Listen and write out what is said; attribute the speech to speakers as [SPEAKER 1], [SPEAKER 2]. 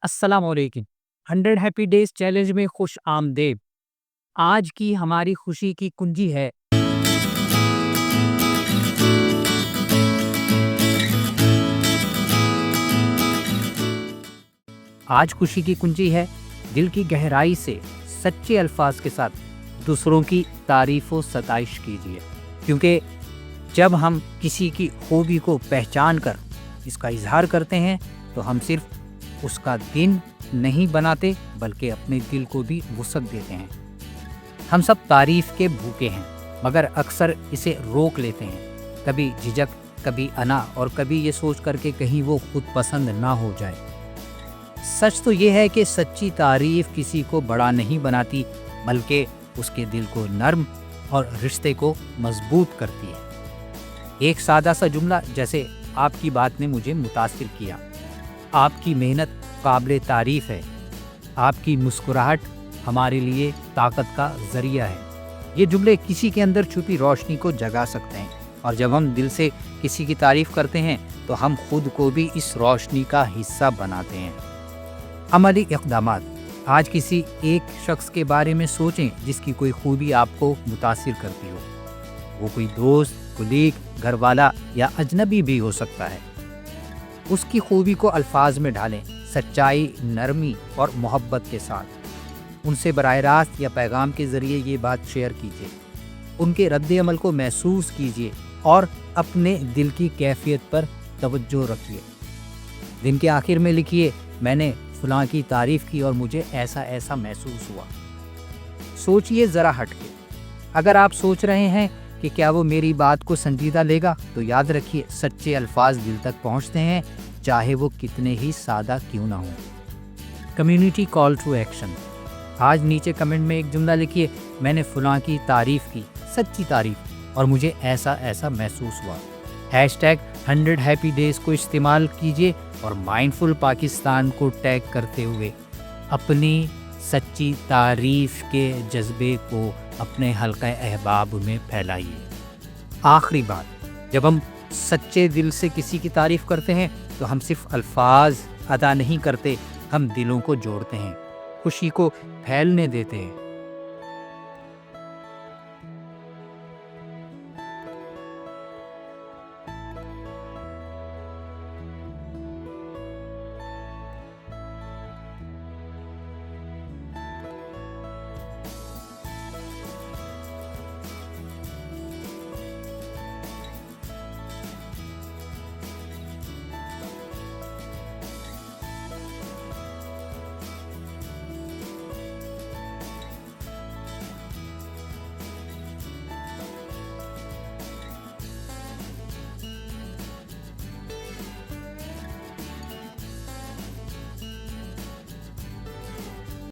[SPEAKER 1] السلام علیکم۔ 100 happy days challenge میں خوش آمدید۔ آج کی ہماری خوشی کی کنجی ہے دل کی گہرائی سے سچے الفاظ کے ساتھ دوسروں کی تعریف و ستائش کیجیے، کیونکہ جب ہم کسی کی خوبی کو پہچان کر اس کا اظہار کرتے ہیں تو ہم صرف اس کا دن نہیں بناتے بلکہ اپنے دل کو بھی وسعت دیتے ہیں۔ ہم سب تعریف کے بھوکے ہیں، مگر اکثر اسے روک لیتے ہیں، کبھی جھجک، کبھی انا اور کبھی یہ سوچ کر کہ کہیں وہ خود پسند نہ ہو جائے۔ سچ تو یہ ہے کہ سچی تعریف کسی کو بڑا نہیں بناتی بلکہ اس کے دل کو نرم اور رشتے کو مضبوط کرتی ہے۔ ایک سادہ سا جملہ جیسے آپ کی بات نے مجھے متاثر کیا، آپ کی محنت قابل تعریف ہے، آپ کی مسکراہٹ ہمارے لیے طاقت کا ذریعہ ہے۔ یہ جملے کسی کے اندر چھپی روشنی کو جگا سکتے ہیں، اور جب ہم دل سے کسی کی تعریف کرتے ہیں تو ہم خود کو بھی اس روشنی کا حصہ بناتے ہیں۔ عملی اقدامات۔ آج کسی ایک شخص کے بارے میں سوچیں جس کی کوئی خوبی آپ کو متاثر کرتی ہو۔ وہ کوئی دوست، کلیگ، گھر والا یا اجنبی بھی ہو سکتا ہے۔ اس کی خوبی کو الفاظ میں ڈھالیں، سچائی، نرمی اور محبت کے ساتھ۔ ان سے براہ راست یا پیغام کے ذریعے یہ بات شیئر کیجیے۔ ان کے رد عمل کو محسوس کیجیے اور اپنے دل کی کیفیت پر توجہ رکھیے۔ دن کے آخر میں لکھیے، میں نے فلاں کی تعریف کی اور مجھے ایسا ایسا محسوس ہوا۔ سوچئے ذرا ہٹ کے۔ اگر آپ سوچ رہے ہیں کہ کیا وہ میری بات کو سنجیدہ لے گا، تو یاد رکھیے سچے الفاظ دل تک پہنچتے ہیں، چاہے وہ کتنے ہی سادہ کیوں نہ ہوں۔ Community call to action. آج نیچے کمنٹ میں ایک جملہ لکھیے، میں نے فلاں کی تعریف کی، سچی تعریف، اور مجھے ایسا ایسا محسوس ہوا۔ #100 ہیپی ڈیز کو استعمال کیجیے اور مائنڈفل پاکستان کو ٹیگ کرتے ہوئے اپنی سچی تعریف کے جذبے کو اپنے حلقہ احباب میں پھیلائیے۔ آخری بات، جب ہم سچے دل سے کسی کی تعریف کرتے ہیں تو ہم صرف الفاظ ادا نہیں کرتے، ہم دلوں کو جوڑتے ہیں، خوشی کو پھیلنے دیتے ہیں